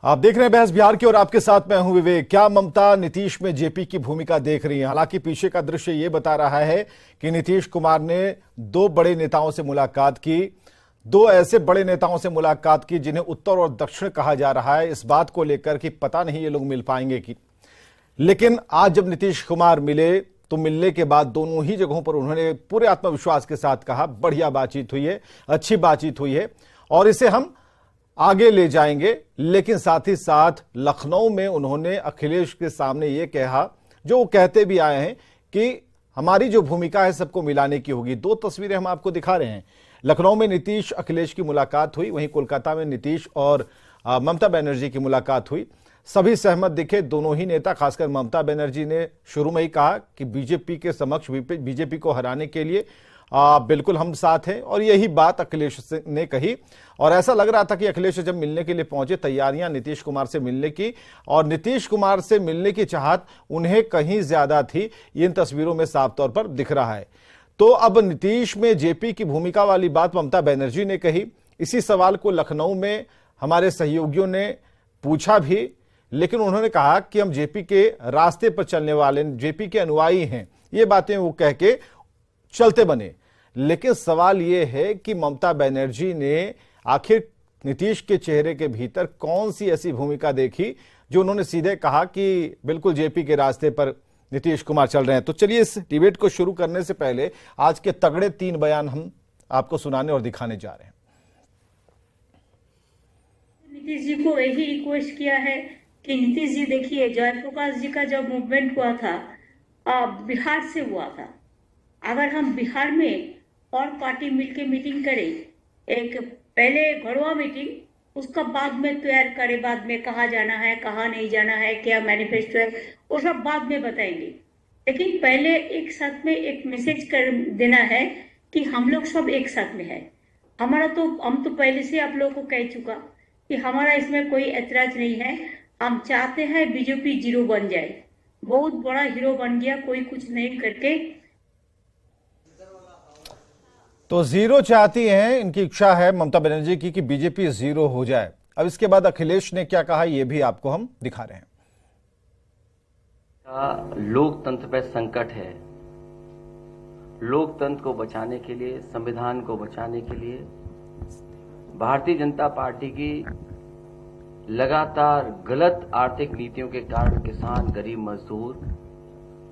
आप देख रहे हैं बहस बिहार की और आपके साथ मैं हूं विवेक। क्या ममता नीतीश में जेपी की भूमिका देख रही है? हालांकि पीछे का दृश्य ये बता रहा है कि नीतीश कुमार ने दो बड़े नेताओं से मुलाकात की, दो ऐसे बड़े नेताओं से मुलाकात की जिन्हें उत्तर और दक्षिण कहा जा रहा है, इस बात को लेकर कि पता नहीं ये लोग मिल पाएंगे कि। लेकिन आज जब नीतीश कुमार मिले तो मिलने के बाद दोनों ही जगहों पर उन्होंने पूरे आत्मविश्वास के साथ कहा बढ़िया बातचीत हुई है, अच्छी बातचीत हुई है और इसे हम आगे ले जाएंगे। लेकिन साथ ही साथ लखनऊ में उन्होंने अखिलेश के सामने ये कहा, जो वो कहते भी आए हैं कि हमारी जो भूमिका है सबको मिलाने की होगी। दो तस्वीरें हम आपको दिखा रहे हैं। लखनऊ में नीतीश अखिलेश की मुलाकात हुई, वहीं कोलकाता में नीतीश और ममता बनर्जी की मुलाकात हुई। सभी सहमत दिखे दोनों ही नेता। खासकर ममता बनर्जी ने शुरू में ही कहा कि बीजेपी के समक्ष बीजेपी को हराने के लिए बिल्कुल हम साथ हैं, और यही बात अखिलेश ने कही। और ऐसा लग रहा था कि अखिलेश जब मिलने के लिए पहुंचे, तैयारियां नीतीश कुमार से मिलने की और नीतीश कुमार से मिलने की चाहत उन्हें कहीं ज्यादा थी, इन तस्वीरों में साफ तौर पर दिख रहा है। तो अब नीतीश में जेपी की भूमिका वाली बात ममता बनर्जी ने कही। इसी सवाल को लखनऊ में हमारे सहयोगियों ने पूछा भी, लेकिन उन्होंने कहा कि हम जेपी के रास्ते पर चलने वाले, जेपी के अनुयायी हैं, ये बातें वो कह के चलते बने। लेकिन सवाल यह है कि ममता बनर्जी ने आखिर नीतीश के चेहरे के भीतर कौन सी ऐसी भूमिका देखी जो उन्होंने सीधे कहा कि बिल्कुल जेपी के रास्ते पर नीतीश कुमार चल रहे हैं। तो चलिए इस डिबेट को शुरू करने से पहले आज के तगड़े 3 बयान हम आपको सुनाने और दिखाने जा रहे हैं। नीतीश जी को यही रिक्वेस्ट किया है कि नीतीश जी देखिए, जयप्रकाश जी का जब मूवमेंट हुआ था बिहार से हुआ था। अगर हम बिहार में और पार्टी मिलके मीटिंग करें, एक पहले घरवा मीटिंग, उसका बाद में तैयार करें, बाद में कहाँ जाना है कहाँ नहीं जाना है, क्या मैनिफेस्टो है, वो सब बाद में बताएंगे। लेकिन पहले एक साथ में एक मैसेज कर देना है कि हम लोग सब एक साथ में है। हमारा तो हम तो पहले से आप लोगों को कह चुका कि हमारा इसमें कोई ऐतराज नहीं है। हम चाहते हैं बीजेपी जीरो बन जाए, बहुत बड़ा हीरो बन गया कोई कुछ नहीं करके। तो जीरो चाहती हैं, इनकी इच्छा है ममता बनर्जी की कि बीजेपी जीरो हो जाए। अब इसके बाद अखिलेश ने क्या कहा ये भी आपको हम दिखा रहे हैं। लोकतंत्र पर संकट है। लोकतंत्र को बचाने के लिए, संविधान को बचाने के लिए भारतीय जनता पार्टी की लगातार गलत आर्थिक नीतियों के कारण किसान, गरीब मजदूर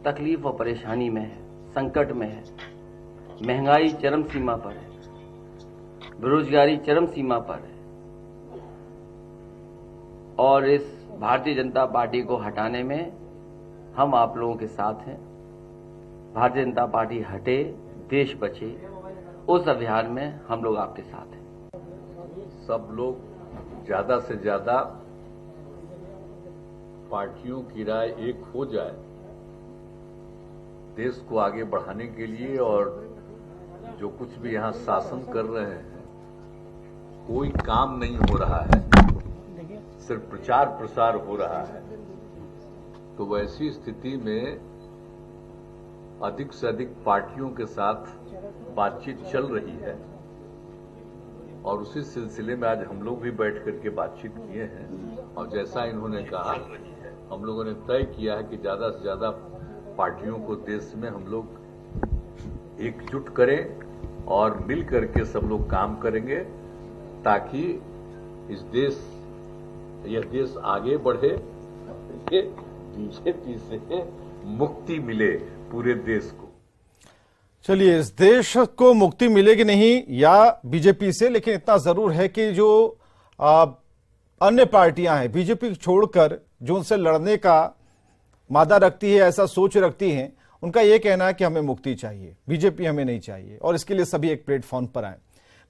तकलीफ और परेशानी में है, संकट में है। महंगाई चरम सीमा पर है, बेरोजगारी चरम सीमा पर है, और इस भारतीय जनता पार्टी को हटाने में हम आप लोगों के साथ हैं। भारतीय जनता पार्टी हटे, देश बचे, उस अभियान में हम लोग आपके साथ हैं। सब लोग ज्यादा से ज्यादा पार्टियों की राय एक हो जाए देश को आगे बढ़ाने के लिए, और जो कुछ भी यहाँ शासन कर रहे हैं कोई काम नहीं हो रहा है, सिर्फ प्रचार प्रसार हो रहा है। तो वैसी स्थिति में अधिक से अधिक पार्टियों के साथ बातचीत चल रही है, और उसी सिलसिले में आज हम लोग भी बैठ करके बातचीत किए हैं। और जैसा इन्होंने कहा, हम लोगों ने तय किया है कि ज्यादा से ज्यादा पार्टियों को देश में हम लोग एकजुट करें और मिल करके सब लोग काम करेंगे, ताकि यह देश आगे बढ़े, बीजेपी से मुक्ति मिले पूरे देश को। चलिए, इस देश को मुक्ति मिलेगी नहीं या बीजेपी से, लेकिन इतना जरूर है कि जो अन्य पार्टियां हैं बीजेपी छोड़कर जो उनसे लड़ने का मादा रखती है, ऐसा सोच रखती हैं, उनका यह कहना है कि हमें मुक्ति चाहिए, बीजेपी हमें नहीं चाहिए, और इसके लिए सभी एक प्लेटफॉर्म पर आए।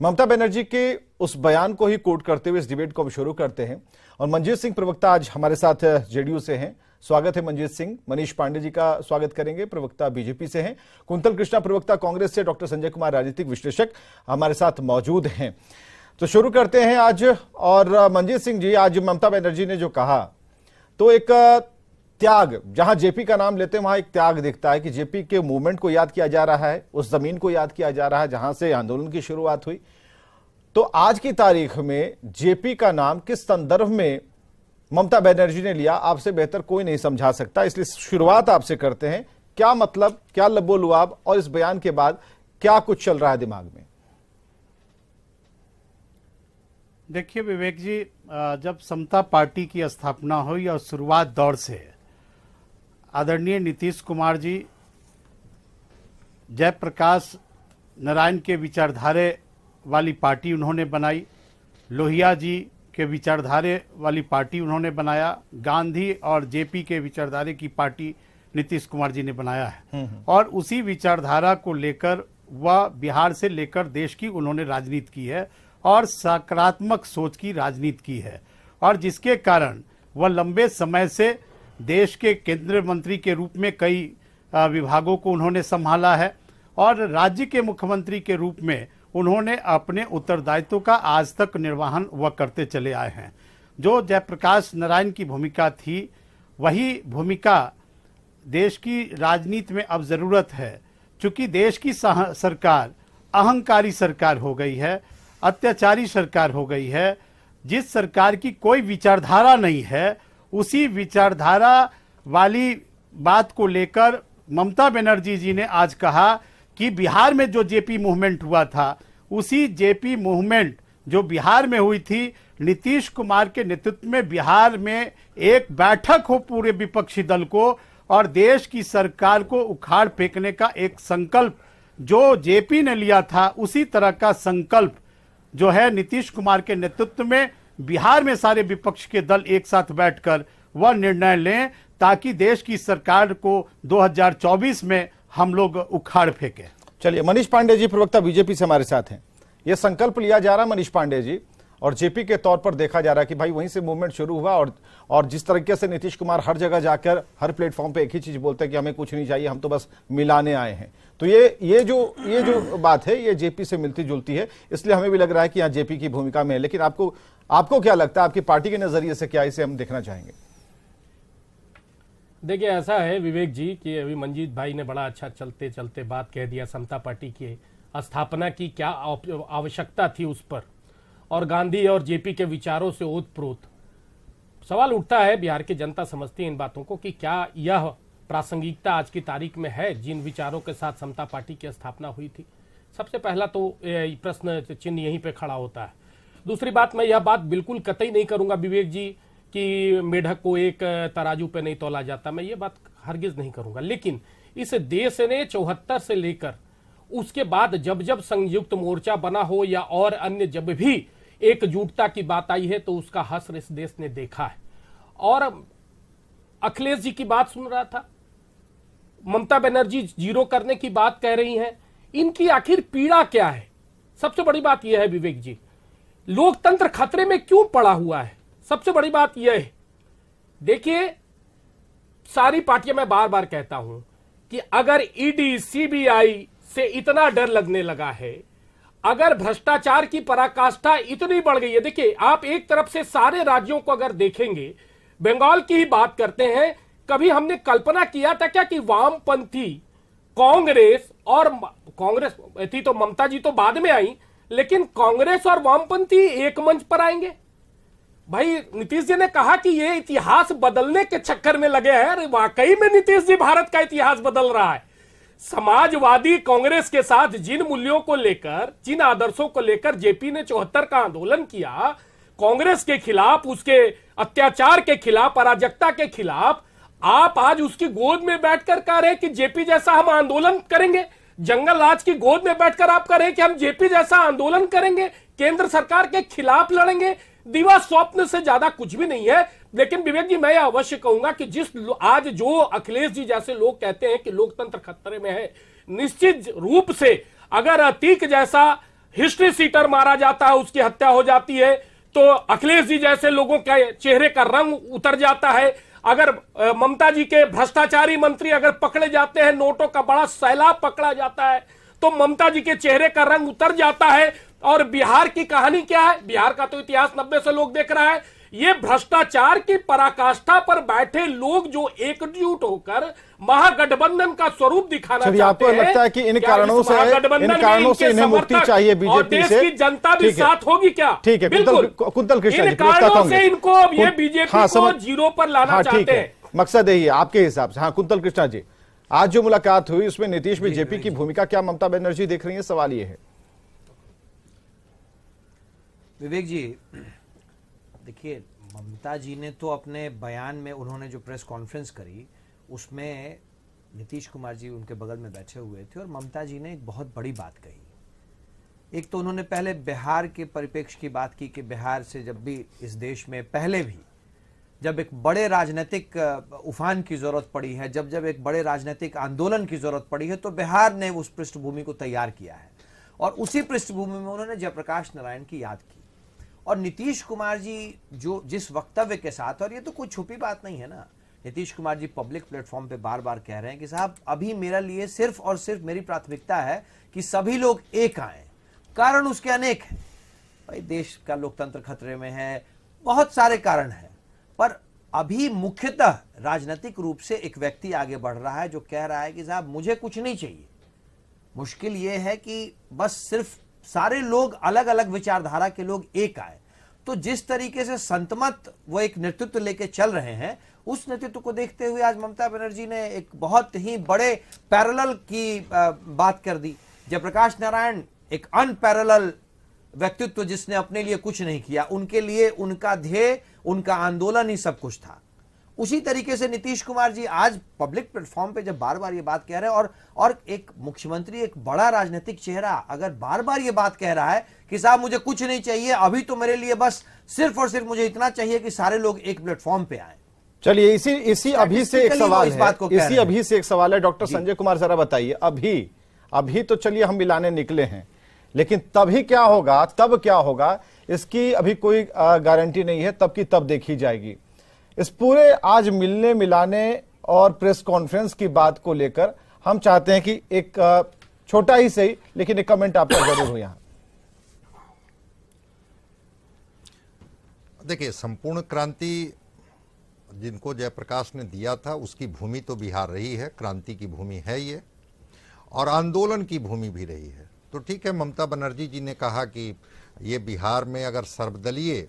ममता बनर्जी के उस बयान को ही कोट करते हुए इस डिबेट को हम शुरू करते हैं। और मनजीत सिंह प्रवक्ता आज हमारे साथ जेडीयू से हैं, स्वागत है मनजीत सिंह। मनीष पांडे जी का स्वागत करेंगे, प्रवक्ता बीजेपी से हैं। कुंतल कृष्णा प्रवक्ता कांग्रेस से, डॉक्टर संजय कुमार राजनीतिक विश्लेषक हमारे साथ मौजूद हैं। तो शुरू करते हैं आज। और मनजीत सिंह जी, आज ममता बनर्जी ने जो कहा, तो एक त्याग, जहां जेपी का नाम लेते हैं वहां एक त्याग दिखता है कि जेपी के मूवमेंट को याद किया जा रहा है, उस जमीन को याद किया जा रहा है जहां से आंदोलन की शुरुआत हुई। तो आज की तारीख में जेपी का नाम किस संदर्भ में ममता बनर्जी ने लिया, आपसे बेहतर कोई नहीं समझा सकता, इसलिए शुरुआत आपसे करते हैं। क्या मतलब, क्या लबो-लुआब, और इस बयान के बाद क्या कुछ चल रहा है दिमाग में? देखिए विवेक जी, जब समता पार्टी की स्थापना हुई और शुरुआत दौर से आदरणीय नीतीश कुमार जी जयप्रकाश नारायण के विचारधारे वाली पार्टी उन्होंने बनाई, लोहिया जी के विचारधारे वाली पार्टी उन्होंने बनाया, गांधी और जेपी के विचारधारे की पार्टी नीतीश कुमार जी ने बनाया है। और उसी विचारधारा को लेकर वह बिहार से लेकर देश की उन्होंने राजनीति की है और सकारात्मक सोच की राजनीति की है, और जिसके कारण वह लंबे समय से देश के केंद्रीय मंत्री के रूप में कई विभागों को उन्होंने संभाला है और राज्य के मुख्यमंत्री के रूप में उन्होंने अपने उत्तरदायित्व का आज तक निर्वहन वह करते चले आए हैं। जो जयप्रकाश नारायण की भूमिका थी, वही भूमिका देश की राजनीति में अब जरूरत है, क्योंकि देश की सरकार अहंकारी सरकार हो गई है, अत्याचारी सरकार हो गई है। जिस सरकार की कोई विचारधारा नहीं है, उसी विचारधारा वाली बात को लेकर ममता बनर्जी जी ने आज कहा कि बिहार में जो जेपी मूवमेंट हुआ था, उसी जेपी मूवमेंट जो बिहार में हुई थी, नीतीश कुमार के नेतृत्व में बिहार में एक बैठक हो पूरे विपक्षी दल को और देश की सरकार को उखाड़ फेंकने का एक संकल्प जो जेपी ने लिया था, उसी तरह का संकल्प जो है नीतीश कुमार के नेतृत्व में बिहार में सारे विपक्ष के दल एक साथ बैठकर वह निर्णय लें ताकि देश की सरकार को 2024 में हम लोग उखाड़ फेंके। चलिए, मनीष पांडे जी प्रवक्ता बीजेपी से हमारे साथ हैं। यह संकल्प लिया जा रहा मनीष पांडे जी, और जेपी के तौर पर देखा जा रहा है कि भाई वहीं से मूवमेंट शुरू हुआ, और जिस तरीके से नीतीश कुमार हर जगह जाकर हर प्लेटफॉर्म पे एक ही चीज बोलते हैं कि हमें कुछ नहीं चाहिए, हम तो बस मिलाने आए हैं, तो ये जो बात है ये जेपी से मिलती जुलती है, इसलिए हमें भी लग रहा है कि यहाँ जेपी की भूमिका में है। लेकिन आपको क्या लगता है, आपकी पार्टी के नजरिए से क्या इसे हम देखना चाहेंगे? देखिए, ऐसा है विवेक जी कि अभी मंजीत भाई ने बड़ा अच्छा चलते चलते बात कह दिया समता पार्टी की स्थापना की क्या आवश्यकता थी उस पर, और गांधी और जेपी के विचारों से ओतप्रोत सवाल उठता है। बिहार की जनता समझती है इन बातों को कि क्या यह प्रासंगिकता आज की तारीख में है जिन विचारों के साथ समता पार्टी की स्थापना हुई थी। सबसे पहला तो प्रश्न चिन्ह यहीं पे खड़ा होता है। दूसरी बात, मैं यह बात बिल्कुल कतई नहीं करूंगा विवेक जी कि मेढक को एक तराजू पे नहीं तौला जाता, मैं ये बात हरगिज नहीं करूंगा। लेकिन इस देश ने 74 से लेकर उसके बाद जब जब संयुक्त मोर्चा बना हो या और अन्य जब भी एकजुटता की बात आई है तो उसका हश्र इस देश ने देखा है। और अखिलेश जी की बात सुन रहा था, ममता बनर्जी जीरो करने की बात कह रही हैं, इनकी आखिर पीड़ा क्या है? सबसे बड़ी बात यह है विवेक जी, लोकतंत्र खतरे में क्यों पड़ा हुआ है? सबसे बड़ी बात यह है, देखिए सारी पार्टियां, मैं बार बार कहता हूं कि अगर ईडी सीबीआई से इतना डर लगने लगा है, अगर भ्रष्टाचार की पराकाष्ठा इतनी बढ़ गई है, देखिए आप एक तरफ से सारे राज्यों को अगर देखेंगे, बंगाल की ही बात करते हैं, कभी हमने कल्पना किया था क्या कि वामपंथी कांग्रेस और कांग्रेस थी तो ममता जी तो बाद में आई, लेकिन कांग्रेस और वामपंथी एक मंच पर आएंगे? भाई नीतीश जी ने कहा कि ये इतिहास बदलने के चक्कर में लगे हैं। अरे वाकई में नीतीश जी भारत का इतिहास बदल रहा है। समाजवादी कांग्रेस के साथ जिन मूल्यों को लेकर, जिन आदर्शों को लेकर जेपी ने 74 का आंदोलन किया, कांग्रेस के खिलाफ, उसके अत्याचार के खिलाफ, अराजकता के खिलाफ, आप आज उसकी गोद में बैठकर कह रहे हैं कि जेपी जैसा हम आंदोलन करेंगे। जंगल राज की गोद में बैठकर आप कह रहे हैं कि हम जेपी जैसा आंदोलन करेंगे, केंद्र सरकार के खिलाफ लड़ेंगे। दिवा स्वप्न से ज्यादा कुछ भी नहीं है। लेकिन विवेक जी, मैं अवश्य कहूंगा कि जिस आज जो अखिलेश जी जैसे लोग कहते हैं कि लोकतंत्र खतरे में है, निश्चित रूप से अगर अतीक जैसा हिस्ट्री सीटर मारा जाता है, उसकी हत्या हो जाती है, तो अखिलेश जी जैसे लोगों के चेहरे का रंग उतर जाता है। अगर ममता जी के भ्रष्टाचारी मंत्री अगर पकड़े जाते हैं, नोटों का बड़ा सैलाब पकड़ा जाता है, तो ममता जी के चेहरे का रंग उतर जाता है। और बिहार की कहानी क्या है? बिहार का तो इतिहास 90 से लोग देख रहा है। ये भ्रष्टाचार की पराकाष्ठा पर बैठे लोग जो एकजुट होकर महागठबंधन का स्वरूप दिखाना चाहते हैं। आपको लगता है कि इन कारणों से इन्हें मुक्ति चाहिए बीजेपी से? देश की जनता भी साथ होगी क्या? ठीक है, बिल्कुल। कुंतल कृष्णा जी, इन कारणों से इनको ये बीजेपी को जीरो पर लाना चाहते हैं। मकसद यही है आपके हिसाब से? हाँ, कुंतल कृष्णा जी, आज जो मुलाकात हुई उसमें नीतीश में जेपी की भूमिका क्या ममता बनर्जी देख रही है, सवाल ये है। विवेक जी, देखिए, ममता जी ने तो अपने बयान में, उन्होंने जो प्रेस कॉन्फ्रेंस करी उसमें नीतीश कुमार जी उनके बगल में बैठे हुए थे और ममता जी ने एक बहुत बड़ी बात कही। एक तो उन्होंने पहले बिहार के परिप्रेक्ष्य की बात की कि बिहार से जब भी इस देश में पहले भी जब एक बड़े राजनीतिक उफान की जरूरत पड़ी है, जब एक बड़े राजनीतिक आंदोलन की जरूरत पड़ी है, तो बिहार ने उस पृष्ठभूमि को तैयार किया है और उसी पृष्ठभूमि में उन्होंने जयप्रकाश नारायण की याद की। और नीतीश कुमार जी जो जिस वक्तव्य के साथ, और ये तो कोई छुपी बात नहीं है ना, नीतीश कुमार जी पब्लिक प्लेटफॉर्म पे बार बार कह रहे हैं कि साहब अभी मेरे लिए सिर्फ और सिर्फ मेरी प्राथमिकता है कि सभी लोग एक आए। कारण उसके अनेक हैं भाई, देश का लोकतंत्र खतरे में है, बहुत सारे कारण हैं, पर अभी मुख्यतः राजनीतिक रूप से एक व्यक्ति आगे बढ़ रहा है जो कह रहा है कि साहब मुझे कुछ नहीं चाहिए। मुश्किल यह है कि बस सिर्फ सारे लोग, अलग अलग विचारधारा के लोग एक आए। तो जिस तरीके से संतमत वो एक नेतृत्व लेके चल रहे हैं, उस नेतृत्व को देखते हुए आज ममता बनर्जी ने एक बहुत ही बड़े पैरेलल की बात कर दी। जयप्रकाश नारायण एक अनपैरेलल व्यक्तित्व जिसने अपने लिए कुछ नहीं किया, उनके लिए उनका ध्येय, उनका आंदोलन ही सब कुछ था। उसी तरीके से नीतीश कुमार जी आज पब्लिक प्लेटफॉर्म पे जब बार बार ये बात कह रहे हैं, और एक मुख्यमंत्री, एक बड़ा राजनीतिक चेहरा अगर बार बार ये बात कह रहा है कि साहब मुझे कुछ नहीं चाहिए, अभी तो मेरे लिए बस सिर्फ और सिर्फ मुझे इतना चाहिए कि सारे लोग एक प्लेटफॉर्म पे आए। चलिए, इसी अभी से एक सवाल है, इसी अभी से एक सवाल है डॉक्टर संजय कुमार, जरा बताइए, अभी तो चलिए हम मिलाने निकले हैं, लेकिन तभी क्या होगा, तब क्या होगा, इसकी अभी कोई गारंटी नहीं है, तब की तब देखी जाएगी। इस पूरे आज मिलने मिलाने और प्रेस कॉन्फ्रेंस की बात को लेकर हम चाहते हैं कि एक छोटा ही सही लेकिन एक कमेंट आपका जरूर हो। यहां देखिए, संपूर्ण क्रांति जिनको जयप्रकाश ने दिया था उसकी भूमि तो बिहार रही है, क्रांति की भूमि है ये, और आंदोलन की भूमि भी रही है। तो ठीक है, ममता बनर्जी जी ने कहा कि ये बिहार में अगर सर्वदलीय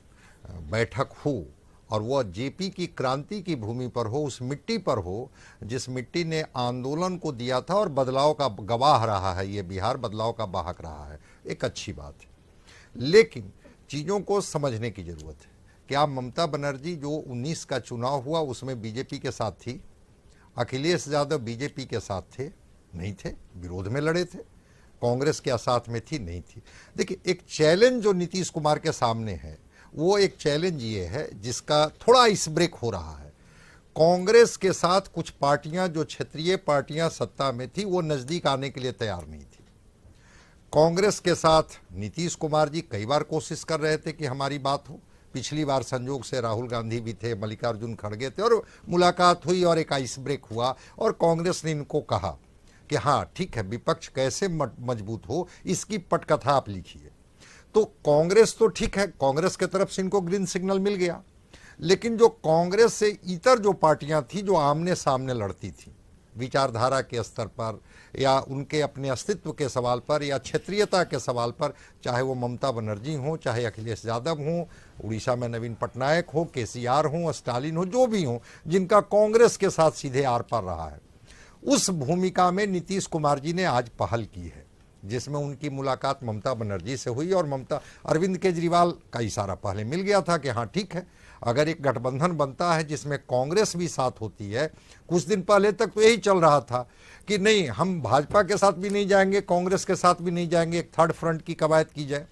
बैठक हो और वह जेपी की क्रांति की भूमि पर हो, उस मिट्टी पर हो जिस मिट्टी ने आंदोलन को दिया था और बदलाव का गवाह रहा है, ये बिहार बदलाव का वाहक रहा है, एक अच्छी बात है। लेकिन चीज़ों को समझने की ज़रूरत है। क्या ममता बनर्जी जो 19 का चुनाव हुआ उसमें बीजेपी के साथ थी? अखिलेश यादव बीजेपी के साथ थे? नहीं थे, विरोध में लड़े थे। कांग्रेस के साथ में थी? नहीं थी। देखिए, एक चैलेंज जो नीतीश कुमार के सामने है वो एक चैलेंज ये है जिसका थोड़ा आइस ब्रेक हो रहा है। कांग्रेस के साथ कुछ पार्टियां जो क्षेत्रीय पार्टियां सत्ता में थी वो नजदीक आने के लिए तैयार नहीं थी। कांग्रेस के साथ नीतीश कुमार जी कई बार कोशिश कर रहे थे कि हमारी बात हो। पिछली बार संजोग से राहुल गांधी भी थे, मल्लिकार्जुन खड़गे थे, और मुलाकात हुई और एक आइस ब्रेक हुआ और कांग्रेस ने इनको कहा कि हाँ ठीक है, विपक्ष कैसे मजबूत हो इसकी पटकथा आप लिखिए। तो कांग्रेस तो ठीक है, कांग्रेस की तरफ से इनको ग्रीन सिग्नल मिल गया, लेकिन जो कांग्रेस से इतर जो पार्टियां थी जो आमने सामने लड़ती थी विचारधारा के स्तर पर या उनके अपने अस्तित्व के सवाल पर या क्षेत्रीयता के सवाल पर, चाहे वो ममता बनर्जी हो, चाहे अखिलेश यादव हो, उड़ीसा में नवीन पटनायक हो, केसीआर हो, स्टालिन हो, जो भी हो जिनका कांग्रेस के साथ सीधे आर पार रहा है, उस भूमिका में नीतीश कुमार जी ने आज पहल की है, जिसमें उनकी मुलाकात ममता बनर्जी से हुई और ममता अरविंद केजरीवाल का इशारा पहले मिल गया था कि हाँ ठीक है, अगर एक गठबंधन बनता है जिसमें कांग्रेस भी साथ होती है। कुछ दिन पहले तक तो यही चल रहा था कि नहीं, हम भाजपा के साथ भी नहीं जाएंगे, कांग्रेस के साथ भी नहीं जाएंगे, एक थर्ड फ्रंट की कवायद की जाए।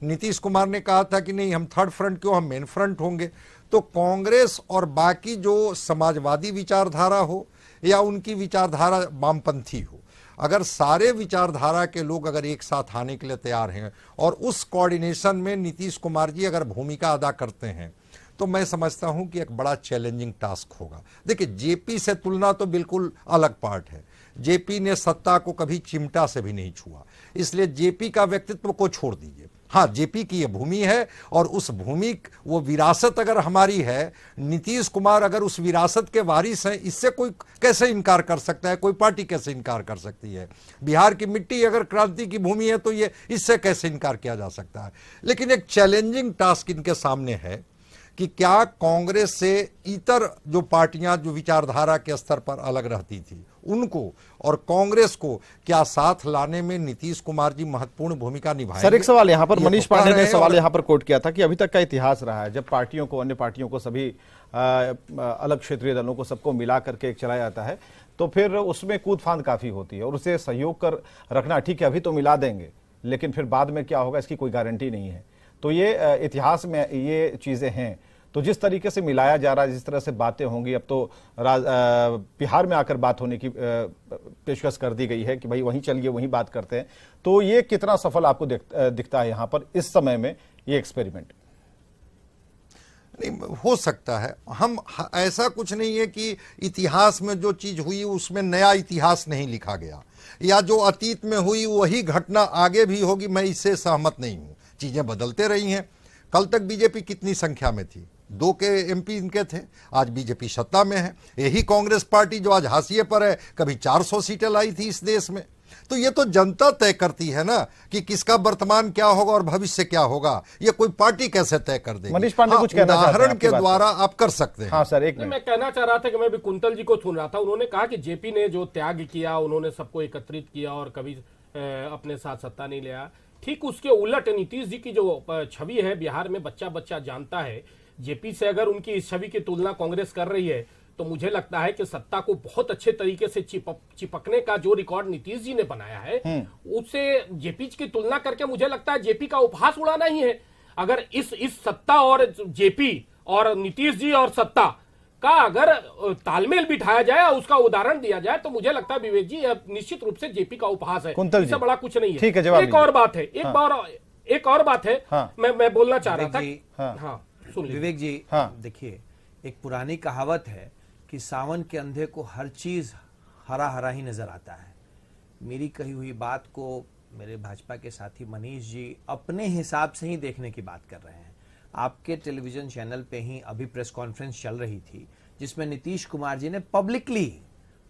नीतीश कुमार ने कहा था कि नहीं, हम थर्ड फ्रंट क्यों, हम मेन फ्रंट होंगे। तो कांग्रेस और बाकी जो समाजवादी विचारधारा हो या उनकी विचारधारा वामपंथी हो, अगर सारे विचारधारा के लोग अगर एक साथ आने के लिए तैयार हैं और उस कोऑर्डिनेशन में नीतीश कुमार जी अगर भूमिका अदा करते हैं, तो मैं समझता हूं कि एक बड़ा चैलेंजिंग टास्क होगा। देखिए, जेपी से तुलना तो बिल्कुल अलग पार्ट है। जेपी ने सत्ता को कभी चिमटा से भी नहीं छुआ, इसलिए जेपी का व्यक्तित्व को छोड़ दीजिए। हाँ, जेपी की ये भूमि है और उस भूमि, वो विरासत अगर हमारी है, नीतीश कुमार अगर उस विरासत के वारिस हैं, इससे कोई कैसे इनकार कर सकता है? कोई पार्टी कैसे इनकार कर सकती है? बिहार की मिट्टी अगर क्रांति की भूमि है तो ये इससे कैसे इनकार किया जा सकता है? लेकिन एक चैलेंजिंग टास्क इनके सामने है कि क्या कांग्रेस से इतर जो पार्टियां जो विचारधारा के स्तर पर अलग रहती थी उनको और कांग्रेस को क्या साथ लाने में नीतीश कुमार जी महत्वपूर्ण भूमिका निभाएंगे? सर, एक सवाल यहाँ पर मनीष पांडे ने सवाल और यहाँ पर कोट किया था कि अभी तक का इतिहास रहा है जब पार्टियों को, अन्य पार्टियों को, सभी अलग क्षेत्रीय दलों को सबको मिला करके एक चलाया जाता है तो फिर उसमें कूदफांद काफी होती है और उसे सहयोग कर रखना ठीक है, अभी तो मिला देंगे लेकिन फिर बाद में क्या होगा इसकी कोई गारंटी नहीं है। तो ये इतिहास में ये चीजें हैं। तो जिस तरीके से मिलाया जा रहा है, जिस तरह से बातें होंगी, अब तो बिहार में आकर बात होने की पेशकश कर दी गई है कि भाई वहीं चलिए वहीं बात करते हैं। तो ये कितना सफल आपको दिखता है यहाँ पर इस समय में ये एक्सपेरिमेंट? नहीं, हो सकता है। हम ऐसा कुछ नहीं है कि इतिहास में जो चीज हुई उसमें नया इतिहास नहीं लिखा गया या जो अतीत में हुई वही घटना आगे भी होगी, मैं इससे सहमत नहीं हूं। चीजें बदलते रही हैं। कल तक बीजेपी कितनी संख्या में थी? 2 के एमपी इनके थे। आज बीजेपी सत्ता में है। यही कांग्रेस पार्टी जो आज हाशिए पर है, कभी 400 सीटें लाई थी इस देश में। तो ये तो जनता तय करती है ना कि किसका वर्तमान क्या होगा और भविष्य क्या होगा। ये कोई पार्टी कैसे तय कर देगी? मनीष पांडे कुछ कहना चाहते हैं? उदाहरण के द्वारा आप कर सकते हैं। हाँ सर, एक मिनट। मैं कहना चाह रहा था कि मैं भी कुंतल जी को सुन रहा था। उन्होंने कहा कि जेपी ने जो त्याग किया, उन्होंने सबको एकत्रित किया और कभी अपने साथ सत्ता नहीं लिया। ठीक उसके उलट नीतीश जी की जो छवि है बिहार में बच्चा बच्चा जानता है, जेपी से अगर उनकी इस छवि की तुलना कांग्रेस कर रही है तो मुझे लगता है कि सत्ता को बहुत अच्छे तरीके से चिपकने का जो रिकॉर्ड नीतीश जी ने बनाया है उससे जेपी की तुलना करके मुझे लगता है जेपी का उपहास उड़ाना ही है। अगर इस सत्ता और जेपी और नीतीश जी और सत्ता का अगर तालमेल बिठाया जाए, उसका उदाहरण दिया जाए तो मुझे लगता है विवेक जी निश्चित रूप से जेपी का उपहास है। इससे बड़ा कुछ नहीं है। ठीक है, जवाब एक और बात है, एक और बात है। हाँ। मैं बोलना चाह रहा था। हाँ, सुन लीजिए विवेक जी। हाँ। देखिए, एक पुरानी कहावत है कि सावन के अंधे को हर चीज हरा हरा ही नजर आता है। मेरी कही हुई बात को मेरे भाजपा के साथी मनीष जी अपने हिसाब से ही देखने की बात कर रहे हैं। आपके टेलीविजन चैनल पे ही अभी प्रेस कॉन्फ्रेंस चल रही थी जिसमें नीतीश कुमार जी ने पब्लिकली,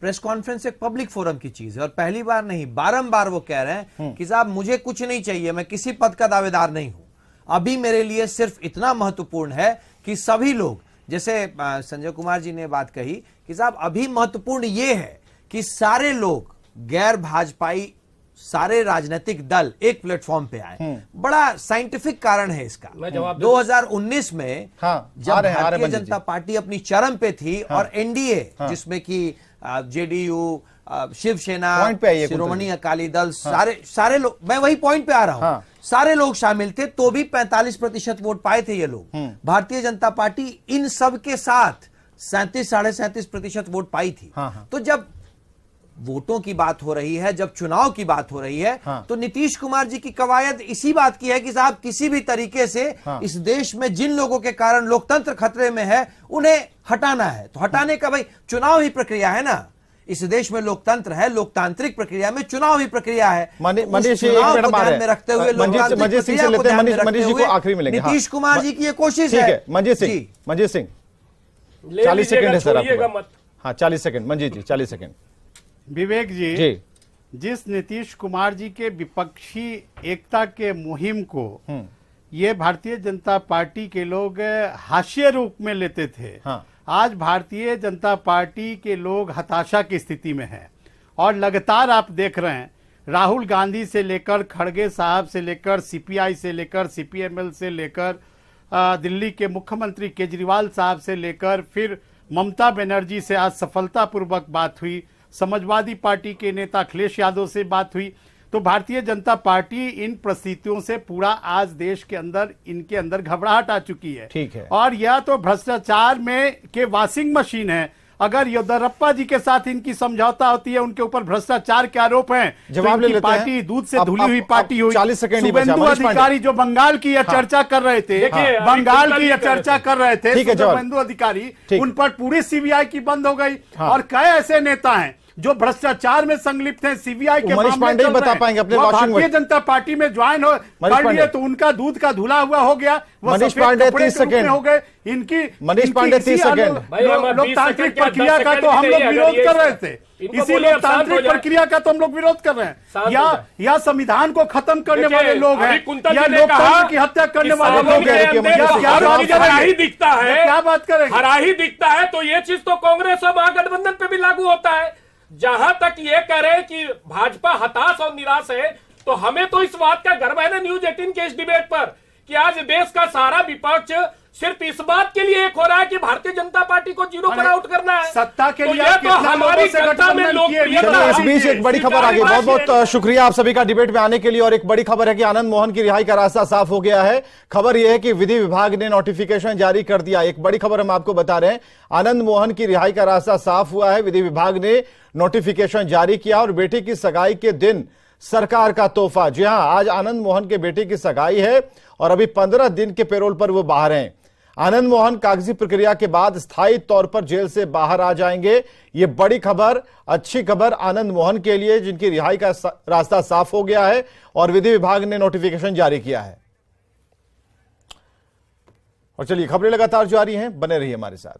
प्रेस कॉन्फ्रेंस एक पब्लिक फोरम की चीज है और पहली बार नहीं, बारंबार वो कह रहे हैं कि साहब मुझे कुछ नहीं चाहिए, मैं किसी पद का दावेदार नहीं हूं। अभी मेरे लिए सिर्फ इतना महत्वपूर्ण है कि सभी लोग, जैसे संजय कुमार जी ने बात कही कि साहब अभी महत्वपूर्ण ये है कि सारे लोग, गैर भाजपाई सारे राजनीतिक दल एक प्लेटफॉर्म पे आए। बड़ा साइंटिफिक कारण है इसका। 2019 में जब भारतीय जनता पार्टी अपनी चरम पे थी और एनडीए जिसमें कि जेडीयू, शिवसेना, शिरोमणि अकाली दल, सारे लोग, मैं वही पॉइंट पे आ रहा हूं, सारे लोग शामिल थे तो भी 45% वोट पाए थे ये लोग। भारतीय जनता पार्टी इन सब के साथ 37-37.5% वोट पाई थी। तो जब वोटों की बात हो रही है, जब चुनाव की बात हो रही है, तो नीतीश कुमार जी की कवायद इसी बात की है कि साहब किसी भी तरीके से इस देश में जिन लोगों के कारण लोकतंत्र खतरे में है उन्हें हटाना है। तो हटाने का भाई चुनाव ही प्रक्रिया है ना। इस देश में लोकतंत्र है, लोकतांत्रिक प्रक्रिया में चुनाव ही प्रक्रिया है। मनीष जी में रखते हुए आखिरी मिलेंगे। नीतीश कुमार जी की ये कोशिश है। मंजीत सिंह 40 सेकंड है सर। हाँ, 40 सेकंड मंजीत जी, 40 सेकंड। विवेक जी, जिस नीतीश कुमार जी के विपक्षी एकता के मुहिम को ये भारतीय जनता पार्टी के लोग हास्य रूप में लेते थे, आज भारतीय जनता पार्टी के लोग हताशा की स्थिति में हैं। और लगातार आप देख रहे हैं, राहुल गांधी से लेकर खड़गे साहब से लेकर सीपीआई से लेकर सीपीएमएल से लेकर दिल्ली के मुख्यमंत्री केजरीवाल साहब से लेकर फिर ममता बनर्जी से आज सफलतापूर्वक बात हुई, समाजवादी पार्टी के नेता अखिलेश यादव से बात हुई। तो भारतीय जनता पार्टी इन परिस्थितियों से पूरा आज देश के अंदर, इनके अंदर घबराहट आ चुकी है। ठीक है। और यह तो भ्रष्टाचार में के वॉशिंग मशीन है। अगर येदियुरप्पा जी के साथ इनकी समझौता होती है, उनके ऊपर भ्रष्टाचार के आरोप हैं, जवाब ले लेते हैं। पार्टी दूध से धुली हुई पार्टी हुई। 40 सेकंड ही बचा। शुभेंदु अधिकारी जो बंगाल की यह चर्चा कर रहे थे, बंगाल की यह चर्चा कर रहे थे, शुभेंदु अधिकारी, उन पर पूरी सीबीआई की बंद हो गई। और कई ऐसे नेता हैं जो भ्रष्टाचार में संलिप्त हैं, सीबीआई के मनीष मामले पांडे चल बता रहे हैं, पाएंगे अपने वो वॉशिंग भारतीय जनता पार्टी में ज्वाइन हो कर लिए तो उनका दूध का धुला हुआ हो गया। वो मनीष सफेद पांडे, कपड़े 30 के रूप में सेकंड हो गए। इनकी मनीष पांडे, 30 सेकंड। लोकतांत्रिक प्रक्रिया का तो हम लोग विरोध कर रहे थे, इसी लोकतांत्रिक प्रक्रिया का तो हम लोग विरोध कर रहे हैं। या संविधान को खत्म करने वाले लोग हैं, या लोकतंत्र की हत्या करने वाले लोग हैं। क्या बात करेंगे? हरा ही दिखता है तो ये चीज तो कांग्रेस और महागठबंधन पे भी लागू होता है। जहां तक ये करे कि भाजपा हताश और निराश है, तो हमें तो इस बात का गर्व है ना न्यूज 18 के इस डिबेट पर कि आज देश का सारा विपक्ष सिर्फ इस बात के लिए एक हो रहा है कि भारतीय जनता पार्टी को जीरो पर आउट करना है। सत्ता के लिए तो हमारी सत्ता में चलिए, इस बीच एक बड़ी खबर आ गई। बहुत बहुत शुक्रिया आप सभी का डिबेट में आने के लिए। और एक बड़ी खबर है कि आनंद मोहन की रिहाई का रास्ता साफ हो गया है। खबर यह है कि विधि विभाग ने नोटिफिकेशन जारी कर दिया। एक बड़ी खबर हम आपको बता रहे हैं, आनंद मोहन की रिहाई का रास्ता साफ हुआ है। विधि विभाग ने नोटिफिकेशन जारी किया और बेटी की सगाई के दिन सरकार का तोहफा। जी हां, आज आनंद मोहन के बेटे की सगाई है और अभी 15 दिन के पैरोल पर वो बाहर हैं। आनंद मोहन कागजी प्रक्रिया के बाद स्थायी तौर पर जेल से बाहर आ जाएंगे। ये बड़ी खबर, अच्छी खबर आनंद मोहन के लिए, जिनकी रिहाई का रास्ता साफ हो गया है और विधि विभाग ने नोटिफिकेशन जारी किया है। और चलिए, खबरें लगातार जारी हैं, बने रहिए हमारे साथ।